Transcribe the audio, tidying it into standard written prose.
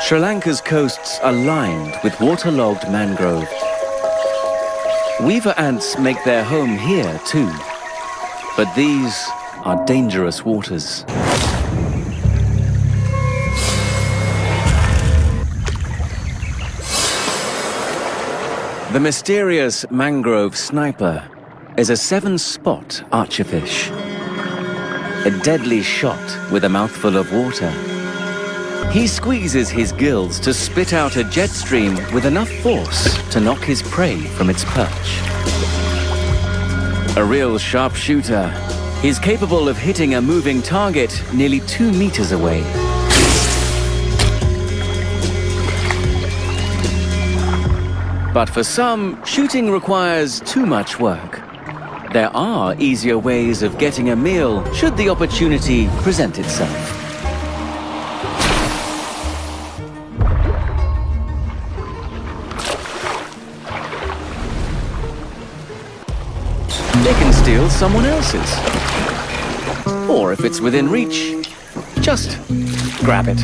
Sri Lanka's coasts are lined with waterlogged mangrove. Weaver ants make their home here too, but these are dangerous waters. The mysterious mangrove sniper is a 7-spot archerfish, a deadly shot with a mouthful of water. He squeezes his gills to spit out a jet stream with enough force to knock his prey from its perch. A real sharpshooter, he's capable of hitting a moving target nearly 2 meters away. But for some, shooting requires too much work. There are easier ways of getting a meal should the opportunity present itself. They can steal someone else's. Or if it's within reach, just grab it.